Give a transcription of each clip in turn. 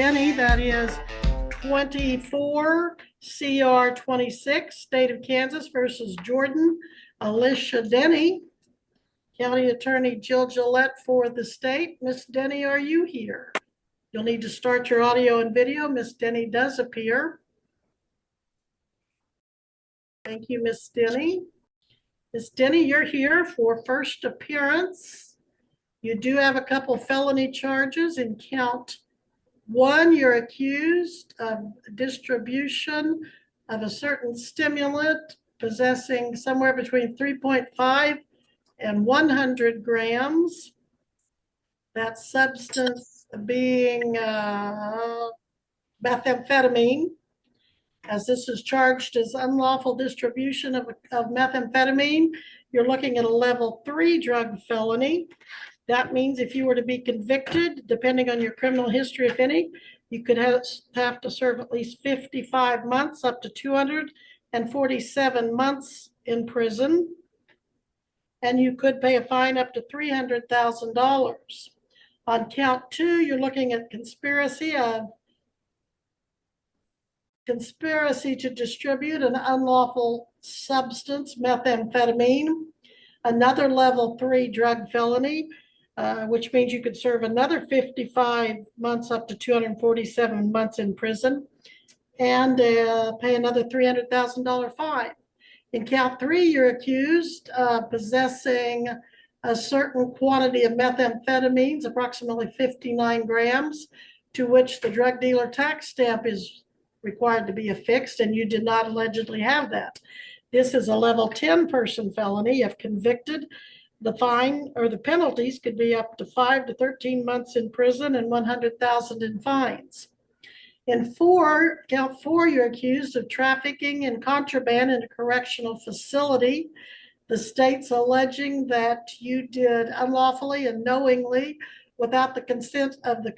Denny, that is 24 CR 26, State of Kansas versus Jordan Alicia Denny. County Attorney Jill Gillette for the state. Miss Denny, are you here? You'll need to start your audio and video. Miss Denny does appear. Thank you, Miss Denny. Miss Denny, you're here for first appearance. You do have a couple felony charges. In count one, you're accused of distribution of a certain stimulant possessing somewhere between 3.5 and 100 grams. That substance being methamphetamine, as this is charged as unlawful distribution of methamphetamine. You're looking at a level 3 drug felony. That means if you were to be convicted, depending on your criminal history, if any, you could have to serve at least 55 months up to 247 months in prison. And you could pay a fine up to $300,000. On count 2, you're looking at conspiracy to distribute an unlawful substance, methamphetamine, another level 3 drug felony, which means you could serve another 55 months up to 247 months in prison, and pay another $300,000 fine. In count 3, you're accused of possessing a certain quantity of methamphetamines, approximately 59 grams, to which the drug dealer tax stamp is required to be affixed, and you did not allegedly have that. This is a level 10 person felony. If convicted, the fine or the penalties could be up to 5 to 13 months in prison and $100,000 in fines. In count 4, you're accused of trafficking and contraband in a correctional facility. The state's alleging that you did unlawfully and knowingly, without the consent of the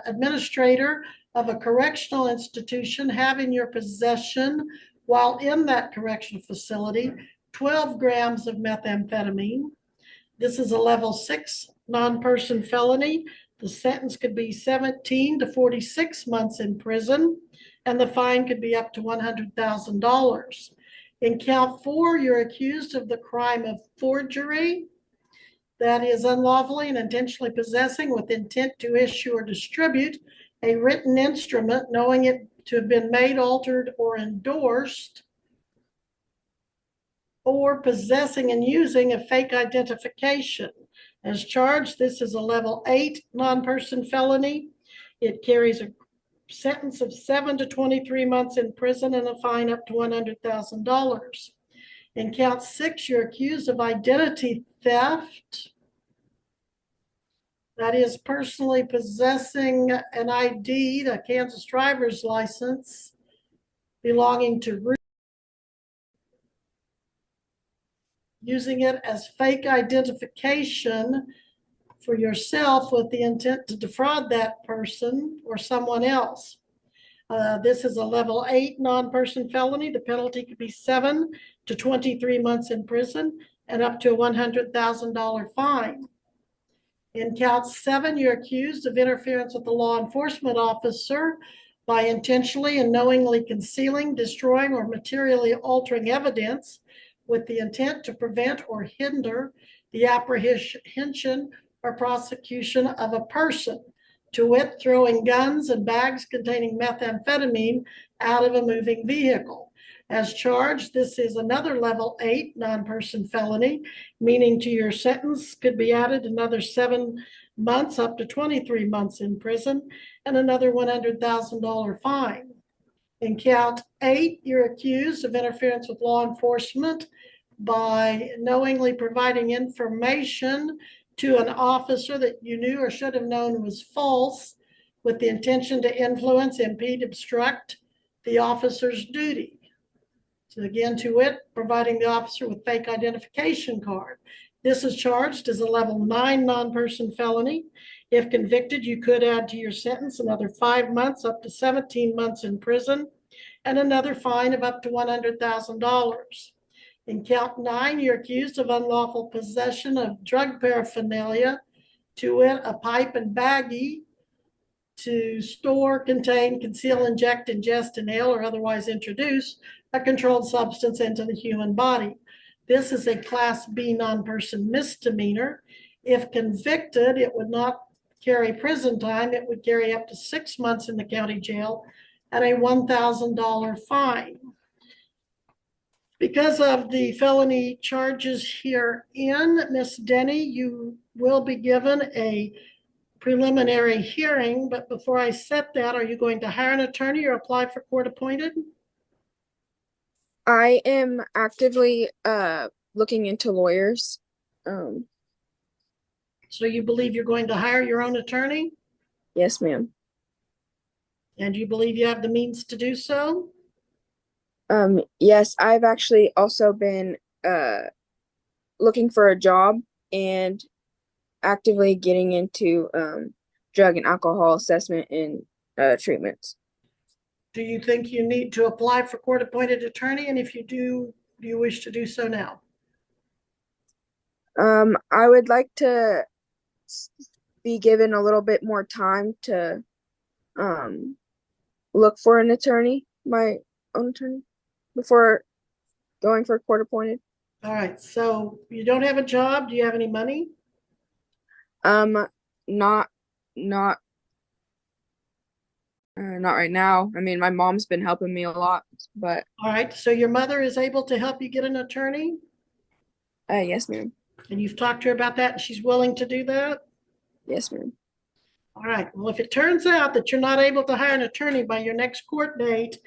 administrator of a correctional institution, have in your possession, while in that correctional facility, 12 grams of methamphetamine. This is a level 6 non-person felony. The sentence could be 17 to 46 months in prison, and the fine could be up to $100,000. In count 4, you're accused of the crime of forgery. That is unlawfully and intentionally possessing with intent to issue or distribute a written instrument, knowing it to have been made, altered, or endorsed, or possessing and using a fake identification. As charged, this is a level 8 non-person felony. It carries a sentence of 7 to 23 months in prison and a fine up to $100,000. In count 6, you're accused of identity theft. That is personally possessing an ID, a Kansas driver's license, belonging to using it as fake identification for yourself with the intent to defraud that person or someone else. This is a level 8 non-person felony. The penalty could be 7 to 23 months in prison and up to a $100,000 fine. In count 7, you're accused of interference with the law enforcement officer by intentionally and knowingly concealing, destroying, or materially altering evidence with the intent to prevent or hinder the apprehension or prosecution of a person, to wit, throwing guns and bags containing methamphetamine out of a moving vehicle. As charged, this is another level 8 non-person felony, meaning to your sentence could be added another 7 months up to 23 months in prison and another $100,000 fine. In count 8, you're accused of interference with law enforcement by knowingly providing information to an officer that you knew or should have known was false with the intention to influence, impede, obstruct the officer's duty. So again, to wit, providing the officer with fake identification card. This is charged as a level 9 non-person felony. If convicted, you could add to your sentence another 5 months up to 17 months in prison and another fine of up to $100,000. In count 9, you're accused of unlawful possession of drug paraphernalia, to wit, a pipe and baggie, to store, contain, conceal, inject, ingest, inhale, or otherwise introduce a controlled substance into the human body. This is a Class B non-person misdemeanor. If convicted, it would not carry prison time. It would carry up to 6 months in the county jail and a $1,000 fine. Because of the felony charges herein, Miss Denny, you will be given a preliminary hearing, but before I set that, are you going to hire an attorney or apply for court appointed? I am actively looking into lawyers. So you believe you're going to hire your own attorney? Yes, ma'am. And you believe you have the means to do so? Yes, I've actually also been looking for a job and actively getting into drug and alcohol assessment and treatments. Do you think you need to apply for court appointed attorney? And if you do you wish to do so now? I would like to be given a little bit more time to look for an attorney, my own attorney, before going for court appointed. All right, so you don't have a job. Do you have any money? Not right now. I mean, my mom's been helping me a lot, but All right, so your mother is able to help you get an attorney? yes, ma'am. And you've talked to her about that and she's willing to do that? Yes, ma'am. All right, well, if it turns out that you're not able to hire an attorney by your next court date,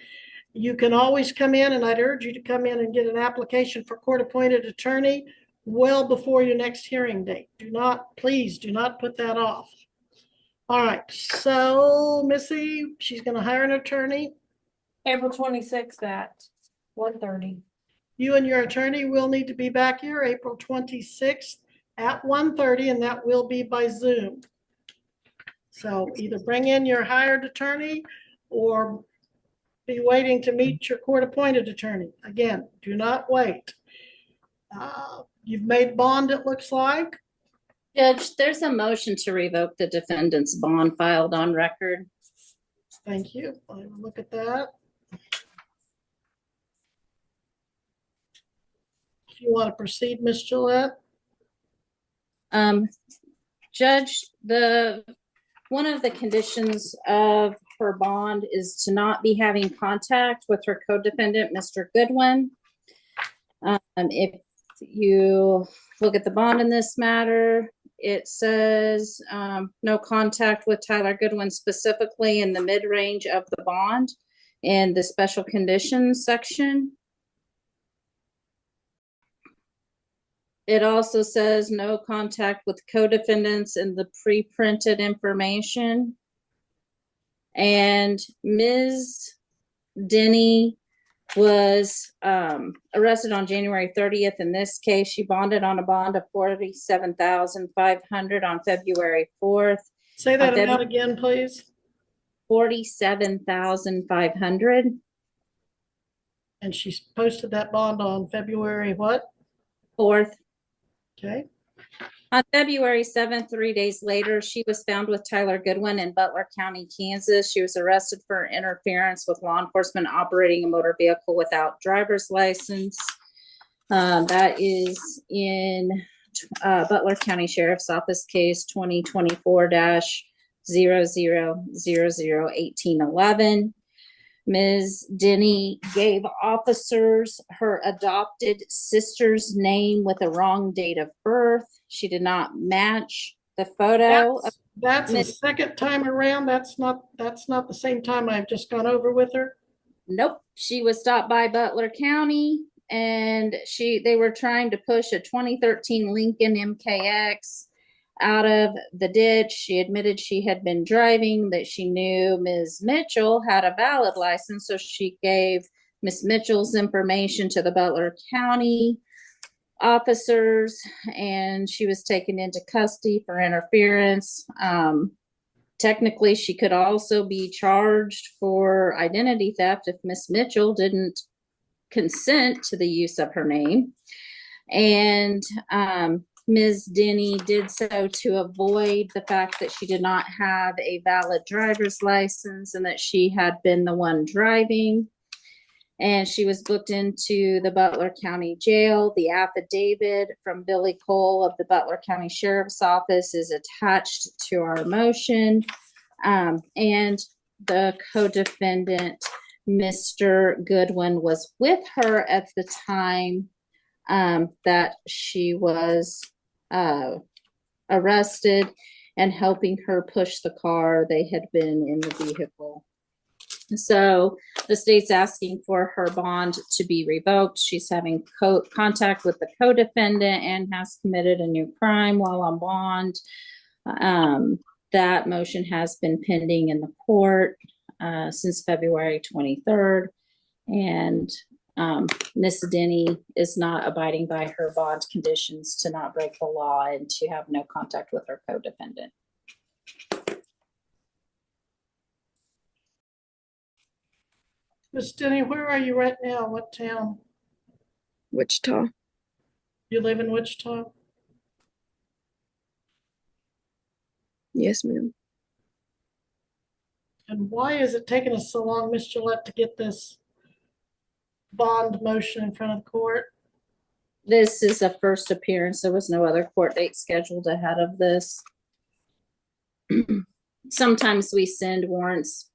you can always come in, and I'd urge you to come in and get an application for court appointed attorney well before your next hearing date. Please do not put that off. All right, so Missy, she's gonna hire an attorney. April 26th at 1:30. You and your attorney will need to be back here April 26th at 1:30, and that will be by Zoom. So either bring in your hired attorney or be waiting to meet your court appointed attorney. Again, do not wait. You've made bond, it looks like. Judge, there's a motion to revoke the defendant's bond filed on record. Thank you. I'll look at that. If you want to proceed, Ms. Gillette. Judge, one of the conditions of her bond is to not be having contact with her co-defendant, Mr. Goodwin. If you look at the bond in this matter, it says no contact with Tyler Goodwin specifically in the mid-range of the bond in the special conditions section. It also says no contact with co-defendants in the pre-printed information. And Ms. Denny was arrested on January 30th. In this case, she bonded on a bond of $47,500 on February 4th. Say that amount again, please. $47,500. And she posted that bond on February what? 4th. Okay. On February 7th, 3 days later, she was found with Tyler Goodwin in Butler County, Kansas. She was arrested for interference with law enforcement operating a motor vehicle without driver's license. That is in Butler County Sheriff's Office case 2024-00001811. Ms. Denny gave officers her adopted sister's name with a wrong date of birth. She did not match the photo. That's the second time around. That's not the same time I've just gone over with her. Nope. She was stopped by Butler County and they were trying to push a 2013 Lincoln MKX out of the ditch. She admitted she had been driving, that she knew Ms. Mitchell had a valid license, so she gave Ms. Mitchell's information to the Butler County officers, and she was taken into custody for interference. Technically, she could also be charged for identity theft if Ms. Mitchell didn't consent to the use of her name. And Ms. Denny did so to avoid the fact that she did not have a valid driver's license and that she had been the one driving. And she was booked into the Butler County Jail. The affidavit from Billy Cole of the Butler County Sheriff's Office is attached to our motion. And the co-defendant, Mr. Goodwin, was with her at the time that she was arrested and helping her push the car. They had been in the vehicle. So the state's asking for her bond to be revoked. She's having contact with the co-defendant and has committed a new crime while on bond. That motion has been pending in the court since February 23rd. And Ms. Denny is not abiding by her bond conditions to not break the law and to have no contact with her co-defendant. Miss Denny, where are you right now? What town? Wichita. You live in Wichita? Yes, ma'am. And why is it taking us so long, Miss Gillette, to get this bond motion in front of the court? This is a first appearance. There was no other court date scheduled ahead of this. Sometimes we send warrants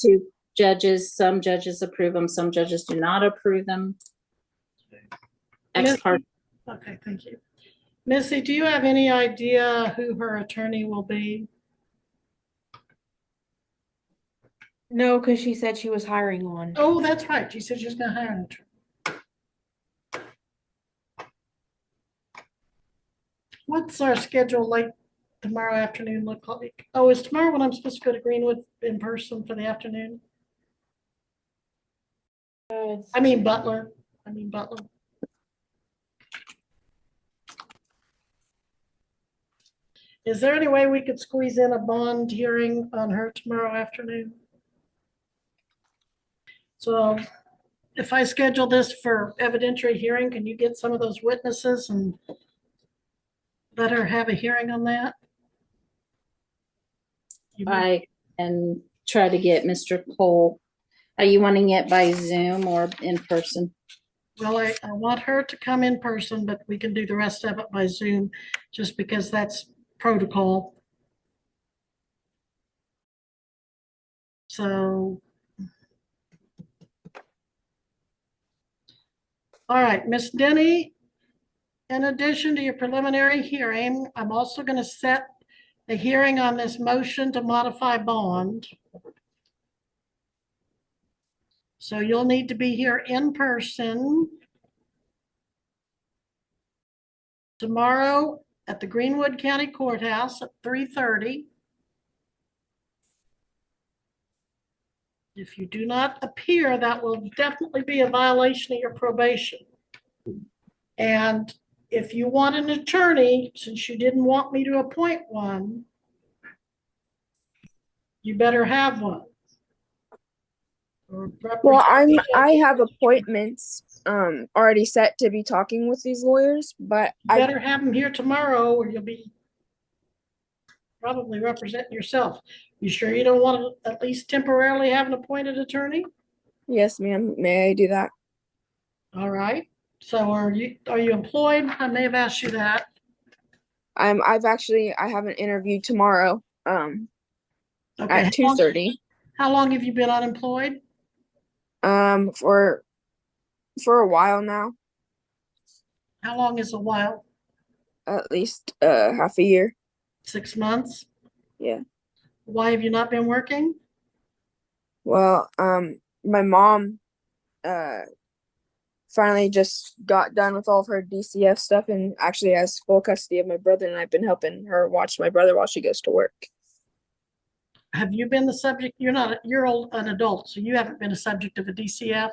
to judges. Some judges approve them. Some judges do not approve them. Ex parte. Okay, thank you. Missy, do you have any idea who her attorney will be? No, because she said she was hiring one. Oh, that's right. She said she was gonna hire an attorney. What's our schedule like tomorrow afternoon look like? Oh, is tomorrow when I'm supposed to go to Greenwood in person for the afternoon? I mean Butler. Is there any way we could squeeze in a bond hearing on her tomorrow afternoon? So if I schedule this for evidentiary hearing, can you get some of those witnesses and let her have a hearing on that? I can try to get Mr. Cole. Are you wanting it by Zoom or in person? Well, I want her to come in person, but we can do the rest of it by Zoom, just because that's protocol. So. All right, Miss Denny, in addition to your preliminary hearing, I'm also going to set a hearing on this motion to modify bond. So you'll need to be here in person tomorrow at the Greenwood County Courthouse at 3:30. If you do not appear, that will definitely be a violation of your probation. And if you want an attorney, since you didn't want me to appoint one, you better have one. Well, I have appointments already set to be talking with these lawyers, but You better have them here tomorrow or you'll be probably representing yourself. You sure you don't want to at least temporarily have an appointed attorney? Yes, ma'am. May I do that? All right. So are you employed? I may have asked you that. I have an interview tomorrow Okay. at 2:30. How long have you been unemployed? For a while now, How long is a while? at least half a year. 6 months? Yeah. Why have you not been working? Well, my mom finally just got done with all of her DCF stuff and actually has full custody of my brother, and I've been helping her watch my brother while she goes to work. Have you been the subject? You're an adult, so you haven't been a subject of a DCF?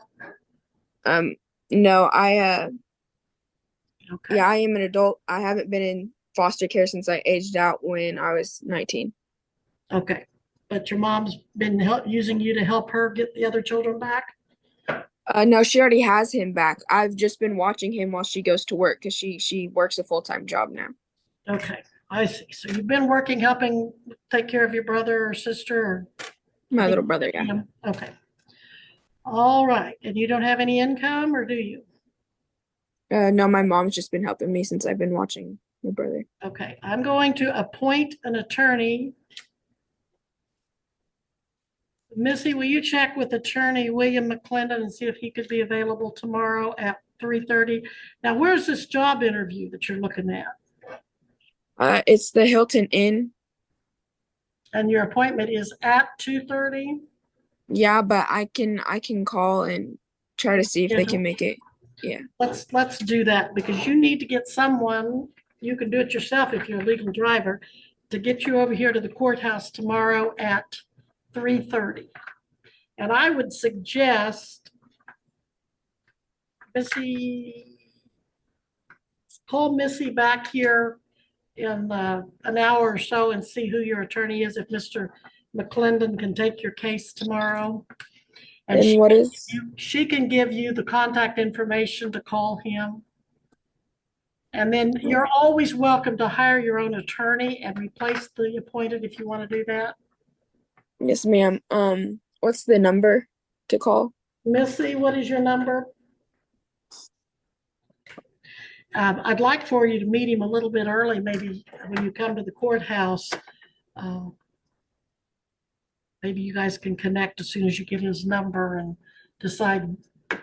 No, Okay. yeah, I am an adult. I haven't been in foster care since I aged out when I was 19. Okay. But your mom's been using you to help her get the other children back? No, she already has him back. I've just been watching him while she goes to work because she works a full-time job now. Okay, I see. So you've been working, helping take care of your brother or sister or? My little brother, yeah. Okay. All right. And you don't have any income or do you? No, my mom's just been helping me since I've been watching my brother. Okay, I'm going to appoint an attorney. Missy, will you check with attorney William McClendon and see if he could be available tomorrow at 3:30? Now, where's this job interview that you're looking at? It's the Hilton Inn. And your appointment is at 2:30? Yeah, but I can call and try to see if they can make it. Yeah. Let's do that because you need to get someone, you can do it yourself if you're a legal driver, to get you over here to the courthouse tomorrow at 3:30. And I would suggest, Missy, call Missy back here in an hour or so and see who your attorney is, if Mr. McClendon can take your case tomorrow. And And what is? she can give you the contact information to call him. And then you're always welcome to hire your own attorney and replace the appointed if you want to do that. Yes, ma'am. What's the number to call? Missy, what is your number? I'd like for you to meet him a little bit early, maybe when you come to the courthouse. Maybe you guys can connect as soon as you get his number and decide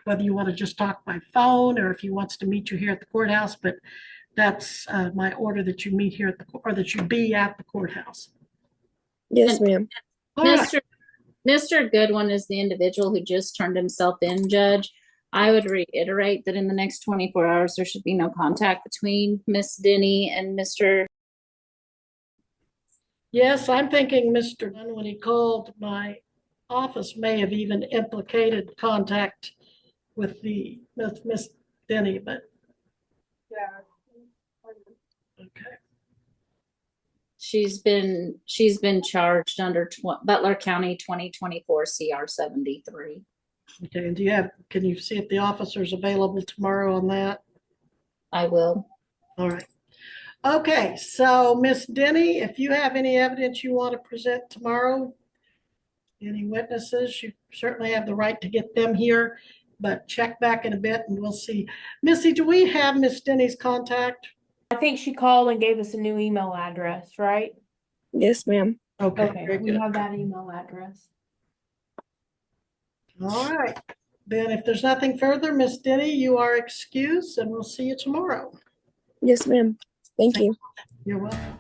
whether you want to just talk by phone or if he wants to meet you here at the courthouse. But that's my order, that you meet here at the, or that you be at the courthouse. Yes, ma'am. All right. Mr. Goodwin is the individual who just turned himself in, Judge. I would reiterate that in the next 24 hours, there should be no contact between Miss Denny and Mr. Yes, I'm thinking Mr. Dunn, when he called my office, may have even implicated contact with Miss Denny, but. Yeah. Okay. She's been charged under Butler County 2024 CR 73. Okay, and can you see if the officer's available tomorrow on that? I will. All right. Okay, so Miss Denny, if you have any evidence you want to present tomorrow, any witnesses, you certainly have the right to get them here, but check back in a bit and we'll see. Missy, do we have Miss Denny's contact? I think she called and gave us a new email address, right? Yes, ma'am. Okay, Okay, very we good. have that email address. All right, then if there's nothing further, Miss Denny, you are excused and we'll see you tomorrow. Yes, ma'am. Thank you. You're welcome.